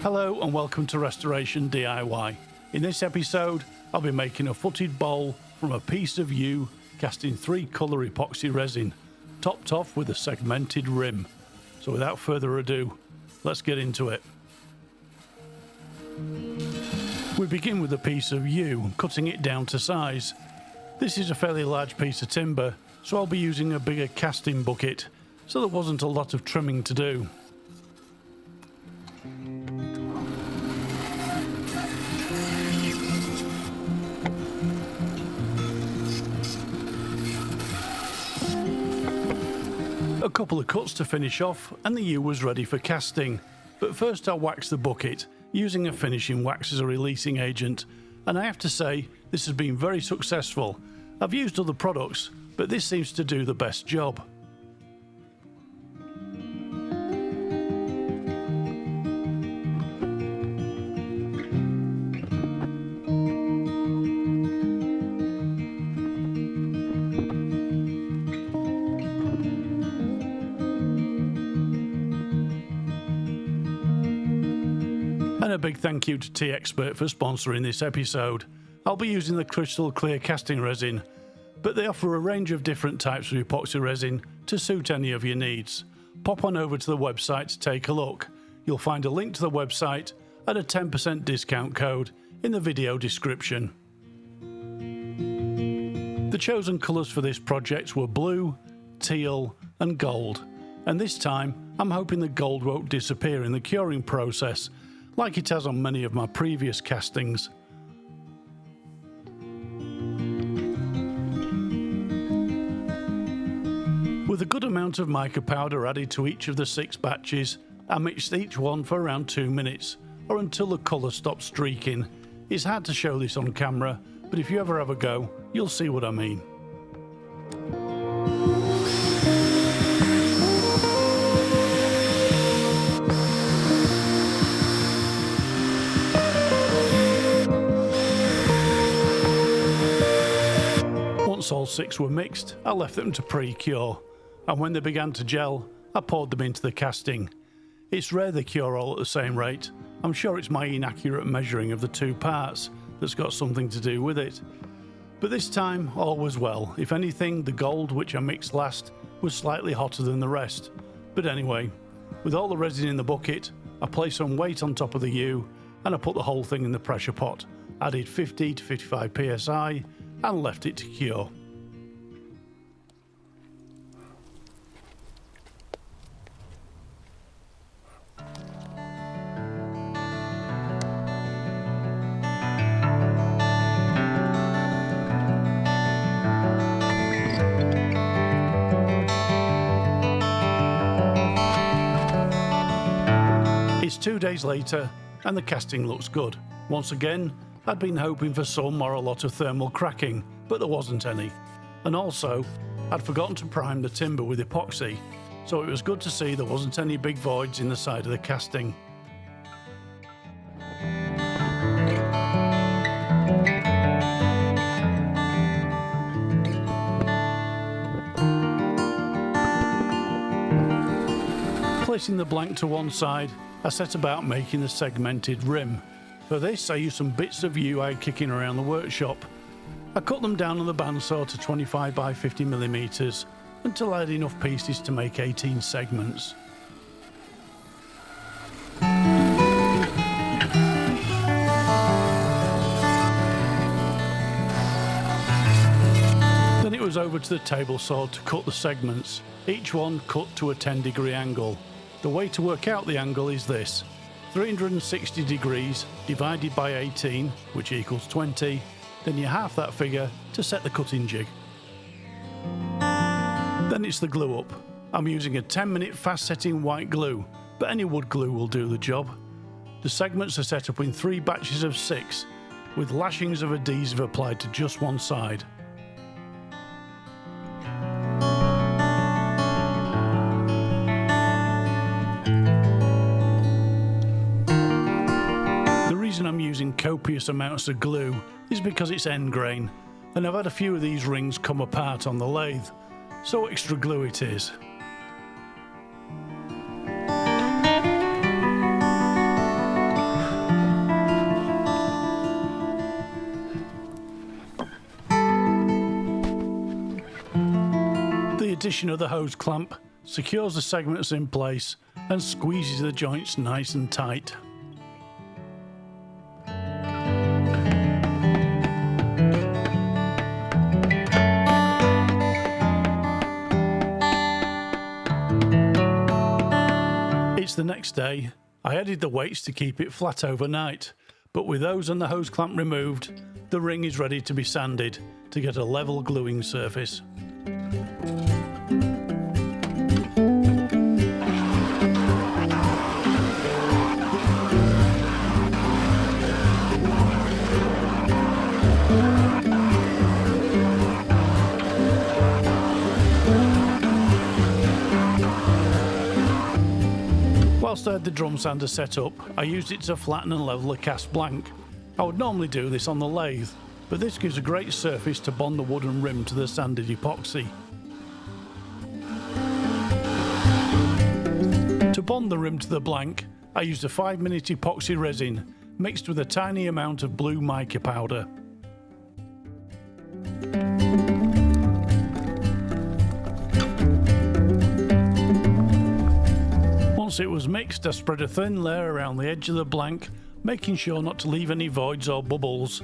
Hello and welcome to Restoration DIY. In this episode, I'll be making a footed bowl from a piece of yew, casting 3 colour epoxy resin, topped off with a segmented rim. So without further ado, let's get into it. We begin with a piece of yew, cutting it down to size. This is a fairly large piece of timber, so I'll be using a bigger casting bucket, so there wasn't a lot of trimming to do. A couple of cuts to finish off and the yew was ready for casting, but first I waxed the bucket using a finishing wax as a releasing agent, and I have to say this has been very successful. I've used other products, but this seems to do the best job. And a big thank you to T-Expert for sponsoring this episode. I'll be using the crystal clear casting resin, but they offer a range of different types of epoxy resin to suit any of your needs. Pop on over to the website to take a look. You'll find a link to the website and a 10% discount code in the video description. The chosen colours for this project were blue, teal and gold, and this time I'm hoping the gold won't disappear in the curing process like it has on many of my previous castings. With a good amount of mica powder added to each of the 6 batches, I mixed each one for around 2 minutes, or until the colour stops streaking. It's hard to show this on camera, but if you ever have a go, you'll see what I mean. Once all 6 were mixed, I left them to pre-cure, and when they began to gel, I poured them into the casting. It's rare they cure all at the same rate. I'm sure it's my inaccurate measuring of the 2 parts that's got something to do with it. But this time, all was well. If anything, the gold, which I mixed last, was slightly hotter than the rest. But anyway, with all the resin in the bucket, I placed some weight on top of the yew, and I put the whole thing in the pressure pot, added 50 to 55 psi, and left it to cure. It's 2 days later and the casting looks good. Once again, I'd been hoping for some or a lot of thermal cracking, but there wasn't any. And also, I'd forgotten to prime the timber with epoxy, so it was good to see there wasn't any big voids in the side of the casting. Placing the blank to one side, I set about making the segmented rim. For this, I used some bits of yew I had kicking around the workshop. I cut them down on the bandsaw to 25 by 50 millimeters until I had enough pieces to make 18 segments. Then it was over to the table saw to cut the segments, each one cut to a 10-degree angle. The way to work out the angle is this: 360 degrees divided by 18, which equals 20, then you half that figure to set the cutting jig. Then it's the glue up. I'm using a 10-minute fast setting white glue, but any wood glue will do the job. The segments are set up in 3 batches of 6, with lashings of adhesive applied to just one side. I'm using copious amounts of glue is because it's end grain, and I've had a few of these rings come apart on the lathe, so extra glue it is. position of the hose clamp secures the segments in place and squeezes the joints nice and tight. It's the next day. I added the weights to keep it flat overnight, but with those and the hose clamp removed, the ring is ready to be sanded to get a level gluing surface. Whilst I had the drum sander set up, I used it to flatten and level the cast blank. I would normally do this on the lathe, but this gives a great surface to bond the wooden rim to the sanded epoxy. To bond the rim to the blank, I used a 5-minute epoxy resin mixed with a tiny amount of blue mica powder. Once it was mixed, I spread a thin layer around the edge of the blank, making sure not to leave any voids or bubbles.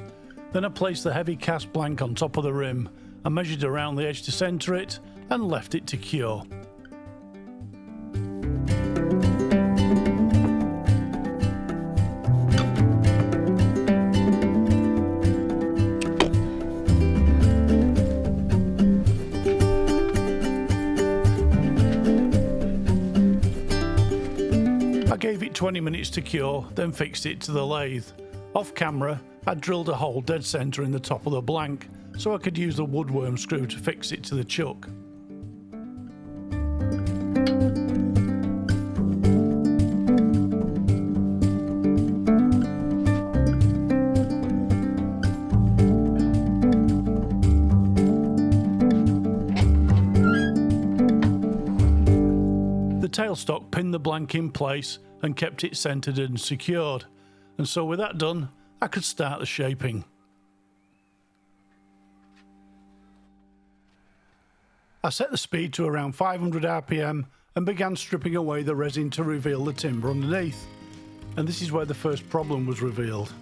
Then I placed the heavy cast blank on top of the rim. I measured around the edge to centre it and left it to cure. I gave it 20 minutes to cure, then fixed it to the lathe. Off camera, I drilled a hole dead centre in the top of the blank, so I could use the woodworm screw to fix it to the chuck. The tailstock pinned the blank in place and kept it centred and secured, and so with that done, I could start the shaping. I set the speed to around 500 RPM and began stripping away the resin to reveal the timber underneath, and this is where the first problem was revealed.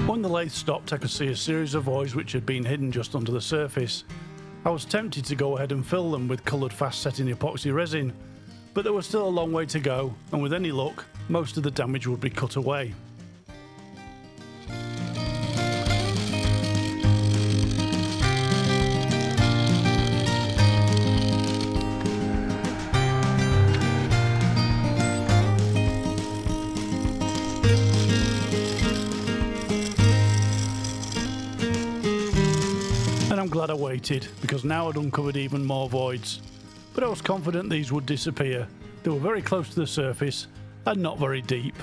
When the lathe stopped, I could see a series of voids which had been hidden just under the surface. I was tempted to go ahead and fill them with coloured fast-setting epoxy resin, but there was still a long way to go, and with any luck, most of the damage would be cut away. And I'm glad I waited, because now I'd uncovered even more voids. But I was confident these would disappear. They were very close to the surface and not very deep.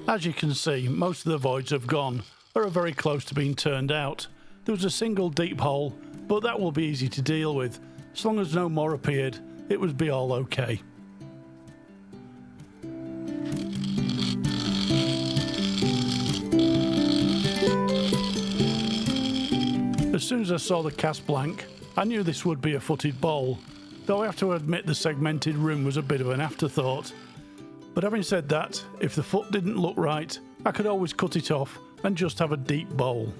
As you can see, most of the voids have gone or are very close to being turned out. There was a single deep hole, but that will be easy to deal with. As long as no more appeared, it would be all okay. As soon as I saw the cast blank, I knew this would be a footed bowl, though I have to admit the segmented rim was a bit of an afterthought. But having said that, if the foot didn't look right, I could always cut it off and just have a deep bowl.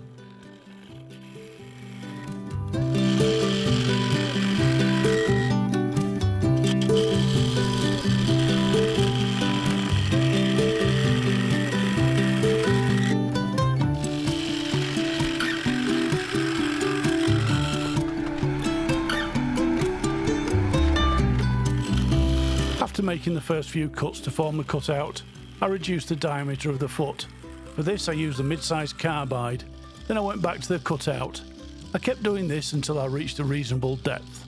making the first few cuts to form the cutout, I reduced the diameter of the foot. For this I used a mid-sized carbide, then I went back to the cutout. I kept doing this until I reached a reasonable depth.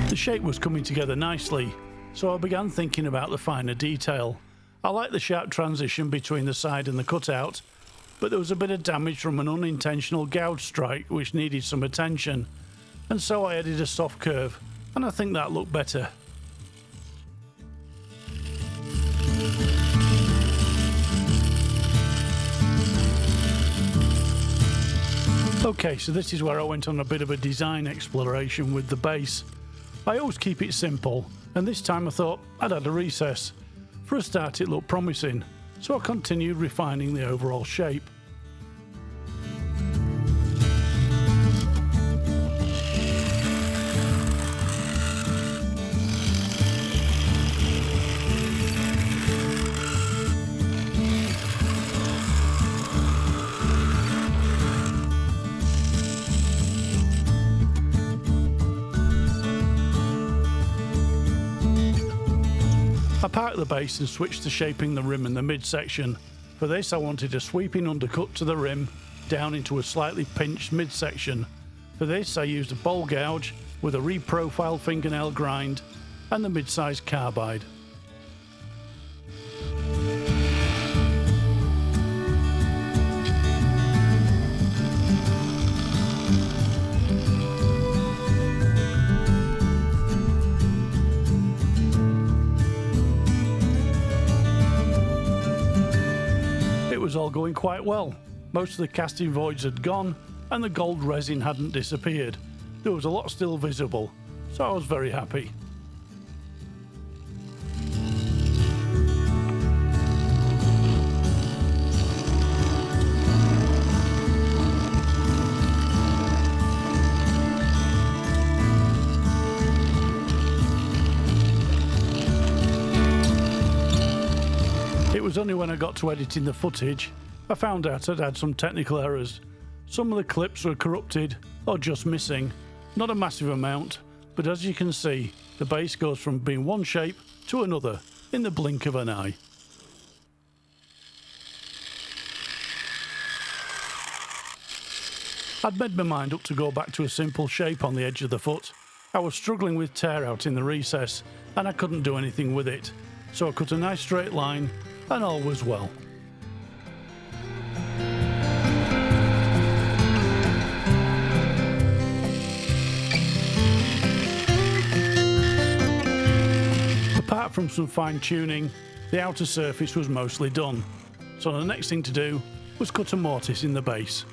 The shape was coming together nicely, so I began thinking about the finer detail. I liked the sharp transition between the side and the cutout, but there was a bit of damage from an unintentional gouge strike which needed some attention, and so I added a soft curve, and I think that looked better. Okay, so this is where I went on a bit of a design exploration with the base. I always keep it simple, and this time I thought I'd add a recess. For a start it looked promising, so I continued refining the overall shape. I parked the base and switched to shaping the rim and the midsection. For this I wanted a sweeping undercut to the rim down into a slightly pinched midsection. For this I used a bowl gouge with a reprofiled fingernail grind and the mid-sized carbide. It was all going quite well. Most of the casting voids had gone and the gold resin hadn't disappeared. There was a lot still visible, so I was very happy. It was only when I got to editing the footage I found out I'd had some technical errors. Some of the clips were corrupted or just missing. Not a massive amount, but as you can see, the base goes from being one shape to another in the blink of an eye. I'd made my mind up to go back to a simple shape on the edge of the foot. I was struggling with tear out in the recess and I couldn't do anything with it, so I cut a nice straight line and all was well. Apart from some fine tuning, the outer surface was mostly done, so the next thing to do was cut a mortise in the base.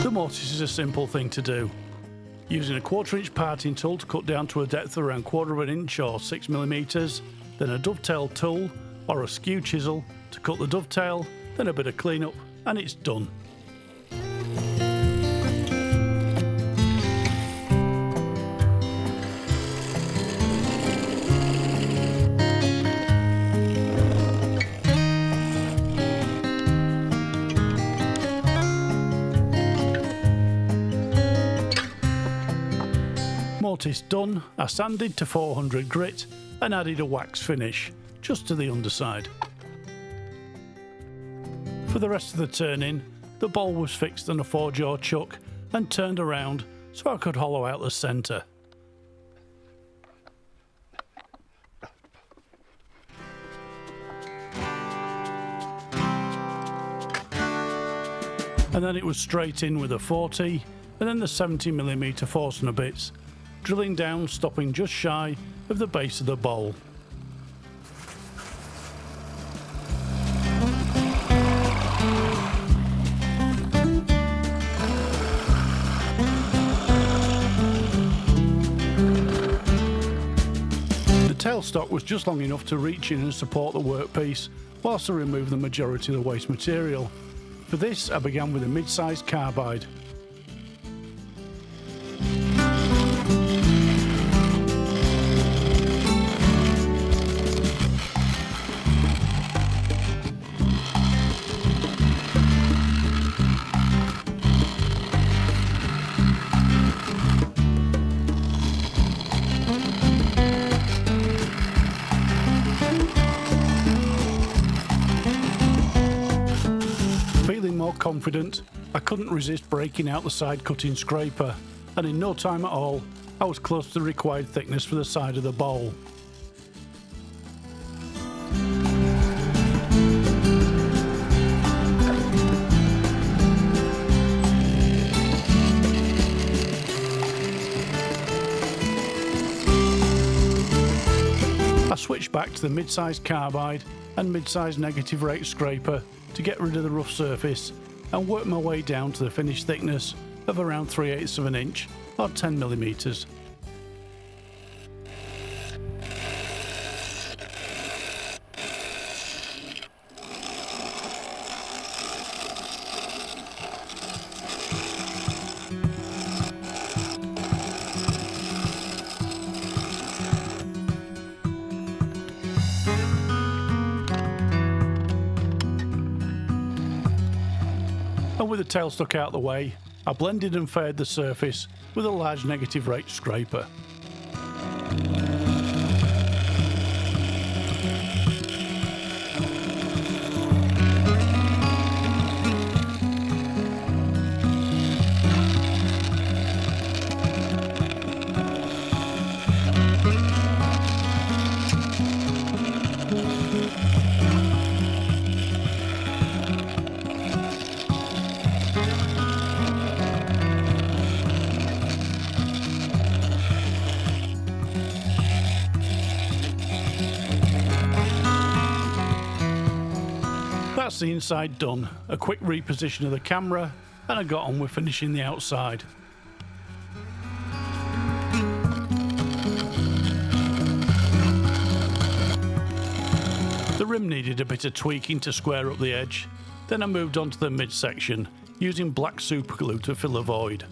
The mortise is a simple thing to do. Using a 1/4 inch parting tool to cut down to a depth of around 1/4 inch or 6mm, then a dovetail tool or a skew chisel to cut the dovetail, then a bit of cleanup and it's done. Mortise done, I sanded to 400 grit and added a wax finish just to the underside. For the rest of the turning, the bowl was fixed on a 4-jaw chuck and turned around so I could hollow out the centre. and then it was straight in with a 40 and then the 70mm Forstner bits, drilling down, stopping just shy of the base of the bowl. The tailstock was just long enough to reach in and support the workpiece whilst I removed the majority of the waste material. For this, I began with a mid-sized carbide. More confident, I couldn't resist breaking out the side cutting scraper, and in no time at all, I was close to the required thickness for the side of the bowl. I switched back to the mid-sized carbide and mid-sized negative rate scraper to get rid of the rough surface and work my way down to the finished thickness of around 3/8 of an inch or 10mm. And with the tailstock out of the way, I blended and faired the surface with a large negative rate scraper. That's the inside done, a quick reposition of the camera, and I got on with finishing the outside. The rim needed a bit of tweaking to square up the edge, then I moved on to the midsection, using black super glue to fill a void.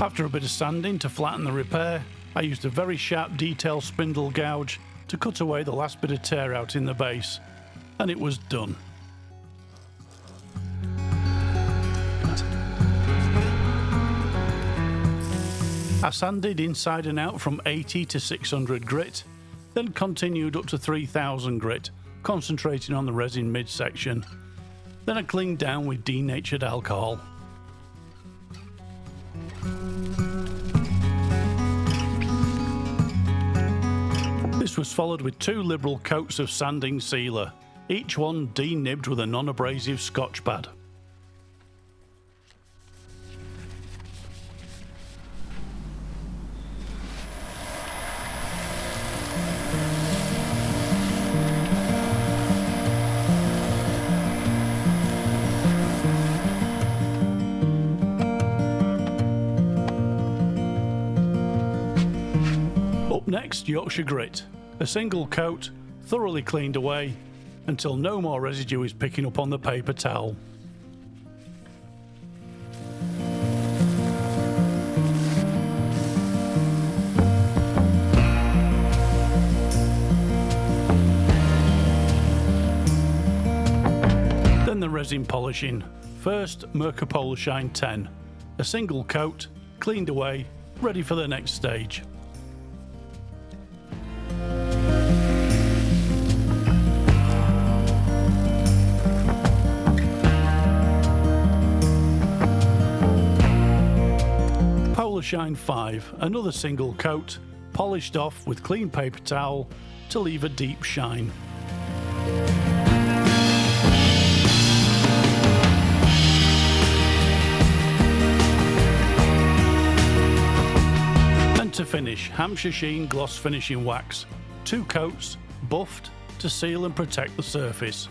After a bit of sanding to flatten the repair, I used a very sharp detail spindle gouge to cut away the last bit of tear out in the base, and it was done. I sanded inside and out from 80 to 600 grit, then continued up to 3000 grit, concentrating on the resin midsection. Then I cleaned down with denatured alcohol. This was followed with 2 liberal coats of sanding sealer, each one denibbed with a non-abrasive Scotch pad. Up next, Yorkshire grit. A single coat, thoroughly cleaned away until no more residue is picking up on the paper towel. Then the resin polishing. First, Mercapole Shine 10. A single coat, cleaned away, ready for the next stage. Shine 5, another single coat, polished off with clean paper towel to leave a deep shine. And to finish, Hampshire Sheen Gloss Finishing Wax, 2 coats, buffed to seal and protect the surface.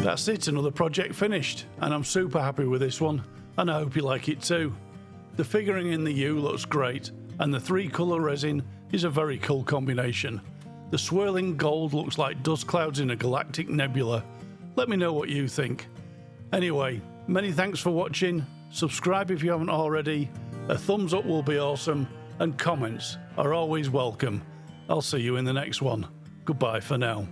That's it, another project finished, and I'm super happy with this one, and I hope you like it too. The figuring in the U looks great, and the 3-colour resin is a very cool combination. The swirling gold looks like dust clouds in a galactic nebula. Let me know what you think. Anyway, many thanks for watching, subscribe if you haven't already, a thumbs up will be awesome, and comments are always welcome. I'll see you in the next one. Goodbye for now.